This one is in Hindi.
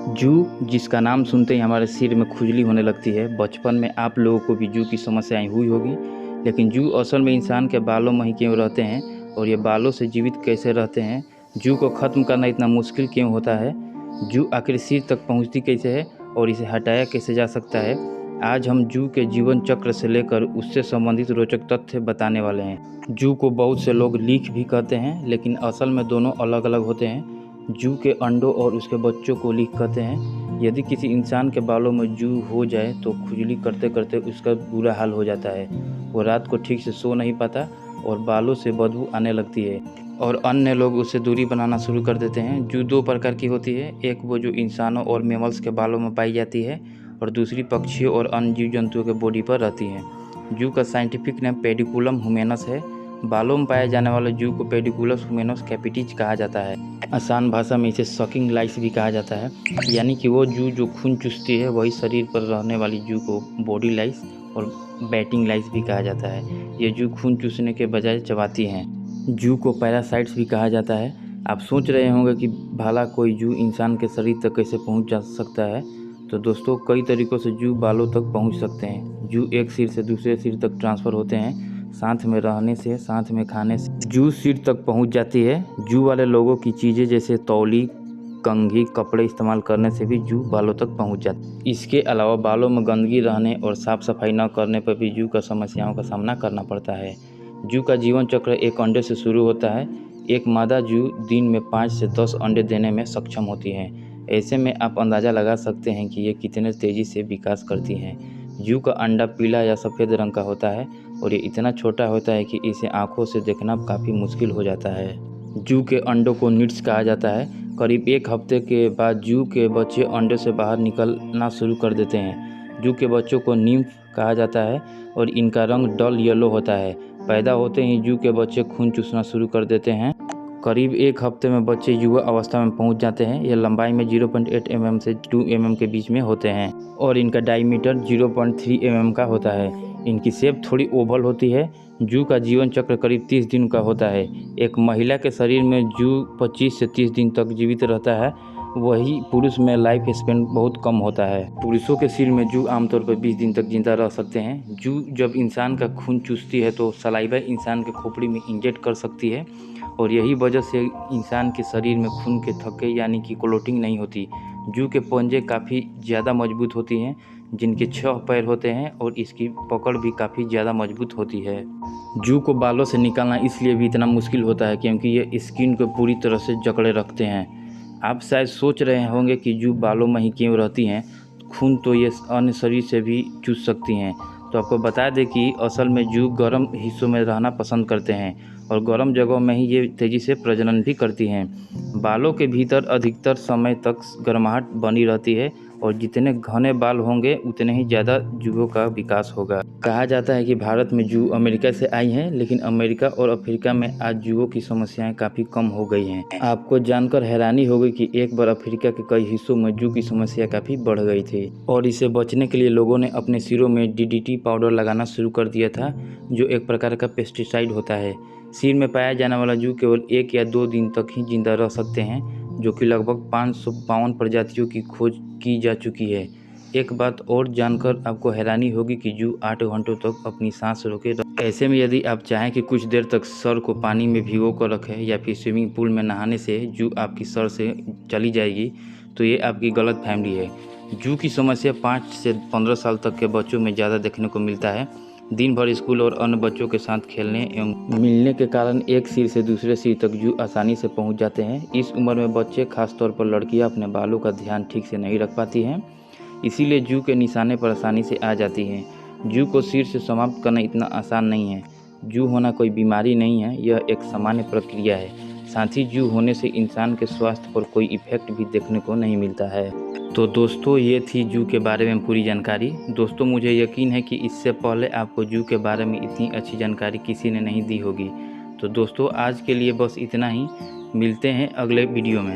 जू जिसका नाम सुनते ही हमारे सिर में खुजली होने लगती है। बचपन में आप लोगों को भी जू की समस्याएं हुई होगी, लेकिन जू असल में इंसान के बालों में ही क्यों रहते हैं और ये बालों से जीवित कैसे रहते हैं? जू को ख़त्म करना इतना मुश्किल क्यों होता है? जू आखिर सिर तक पहुंचती कैसे है और इसे हटाया कैसे जा सकता है? आज हम जू के जीवन चक्र से लेकर उससे संबंधित रोचक तथ्य बताने वाले हैं। जू को बहुत से लोग लीफ भी कहते हैं, लेकिन असल में दोनों अलग अलग होते हैं। जू के अंडों और उसके बच्चों को लीफ कहते हैं। यदि किसी इंसान के बालों में जू हो जाए तो खुजली करते करते उसका बुरा हाल हो जाता है। वो रात को ठीक से सो नहीं पाता और बालों से बदबू आने लगती है और अन्य लोग उससे दूरी बनाना शुरू कर देते हैं। जू दो प्रकार की होती है, एक वो जो इंसानों और मैमल्स के बालों में पाई जाती है और दूसरी पक्षियों और अन्य जीव जंतुओं के बॉडी पर रहती है। जू का साइंटिफिक नेम पेडिकुलम ह्यूमेनस है। बालों में पाए जाने वाले जू को पेडिकुलस ह्यूमेनस कैपिटिज कहा जाता है। आसान भाषा में इसे सकिंग लाइस भी कहा जाता है, यानी कि वो जू जो खून चूसती है वही शरीर पर रहने वाली जू को बॉडी लाइस और बैटिंग लाइस भी कहा जाता है। ये जू खून चूसने के बजाय चबाती हैं। जू को पैरासाइट्स भी कहा जाता है। आप सोच रहे होंगे कि भला कोई जू इंसान के शरीर तक कैसे पहुंच जा सकता है? तो दोस्तों, कई तरीक़ों से जू बालों तक पहुंच सकते हैं। जू एक सिर से दूसरे सिर तक ट्रांसफ़र होते हैं। साथ में रहने से, साथ में खाने से जू सिर तक पहुंच जाती है। जू वाले लोगों की चीज़ें जैसे तौली, कंघी, कपड़े इस्तेमाल करने से भी जू बालों तक पहुंच जाती है। इसके अलावा बालों में गंदगी रहने और साफ़ सफाई न करने पर भी जू का समस्याओं का सामना करना पड़ता है। जू का जीवन चक्र एक अंडे से शुरू होता है। एक मादा जू दिन में 5 से 10 अंडे देने में सक्षम होती है। ऐसे में आप अंदाज़ा लगा सकते हैं कि ये कितने तेज़ी से विकास करती हैं। जू का अंडा पीला या सफ़ेद रंग का होता है और ये इतना छोटा होता है कि इसे आंखों से देखना काफ़ी मुश्किल हो जाता है। जू के अंडों को निट्स कहा जाता है। करीब 1 हफ्ते के बाद जू के बच्चे अंडे से बाहर निकलना शुरू कर देते हैं। जू के बच्चों को निम्फ कहा जाता है और इनका रंग डल येलो होता है। पैदा होते ही जू के बच्चे खून चूसना शुरू कर देते हैं। करीब 1 हफ्ते में बच्चे युवा अवस्था में पहुंच जाते हैं। ये लंबाई में 0.8 mm से 2 mm के बीच में होते हैं और इनका डायमीटर 0.3 mm का होता है। इनकी शेप थोड़ी ओवल होती है। जू का जीवन चक्र करीब 30 दिन का होता है। एक महिला के शरीर में जू 25 से 30 दिन तक जीवित रहता है, वही पुरुष में लाइफ स्पैन बहुत कम होता है। पुरुषों के सिर में जू आमतौर पर 20 दिन तक जिंदा रह सकते हैं। जू जब इंसान का खून चूसती है तो सलाइवा इंसान के खोपड़ी में इंजेक्ट कर सकती है और यही वजह से इंसान के शरीर में खून के थक्के यानी कि क्लोटिंग नहीं होती। जू के पंजे काफ़ी ज़्यादा मजबूत होती हैं, जिनके 6 पैर होते हैं और इसकी पकड़ भी काफ़ी ज़्यादा मजबूत होती है। जू को बालों से निकालना इसलिए भी इतना मुश्किल होता है क्योंकि ये स्किन को पूरी तरह से जकड़े रखते हैं। आप शायद सोच रहे होंगे कि जू बालों में ही क्यों रहती हैं, खून तो ये अन्य शरीर से भी चूस सकती हैं। तो आपको बता दें कि असल में जू गर्म हिस्सों में रहना पसंद करते हैं और गर्म जगहों में ही ये तेज़ी से प्रजनन भी करती हैं। बालों के भीतर अधिकतर समय तक गर्माहट बनी रहती है और जितने घने बाल होंगे उतने ही ज़्यादा जूओं का विकास होगा। कहा जाता है कि भारत में जू अमेरिका से आई हैं, लेकिन अमेरिका और अफ्रीका में आज जूओं की समस्याएं काफ़ी कम हो गई हैं। आपको जानकर हैरानी होगी कि एक बार अफ्रीका के कई हिस्सों में जू की समस्या काफ़ी बढ़ गई थी और इसे बचने के लिए लोगों ने अपने सिरों में DDT पाउडर लगाना शुरू कर दिया था, जो एक प्रकार का पेस्टिसाइड होता है। सिर में पाया जाने वाला जू केवल 1 या 2 दिन तक ही जिंदा रह सकते हैं, जो कि लगभग 552 प्रजातियों की खोज की जा चुकी है। एक बात और जानकर आपको हैरानी होगी कि जू 8 घंटों तक अपनी सांस रोके ऐसे में यदि आप चाहें कि कुछ देर तक सर को पानी में भिगो कर रखें या फिर स्विमिंग पूल में नहाने से जू आपकी सर से चली जाएगी, तो ये आपकी गलत फहमी है। जू की समस्या 5 से 15 साल तक के बच्चों में ज़्यादा देखने को मिलता है। दिन भर स्कूल और अन्य बच्चों के साथ खेलने एवं मिलने के कारण एक सिर से दूसरे सिर तक जू आसानी से पहुंच जाते हैं। इस उम्र में बच्चे, खासतौर पर लड़कियां, अपने बालों का ध्यान ठीक से नहीं रख पाती हैं, इसीलिए जू के निशाने पर आसानी से आ जाती हैं। जू को सिर से समाप्त करना इतना आसान नहीं है। जू होना कोई बीमारी नहीं है, यह एक सामान्य प्रक्रिया है। साथ ही जू होने से इंसान के स्वास्थ्य पर कोई इफेक्ट भी देखने को नहीं मिलता है। तो दोस्तों, ये थी जू के बारे में पूरी जानकारी। दोस्तों, मुझे यकीन है कि इससे पहले आपको जू के बारे में इतनी अच्छी जानकारी किसी ने नहीं दी होगी। तो दोस्तों, आज के लिए बस इतना ही। मिलते हैं अगले वीडियो में।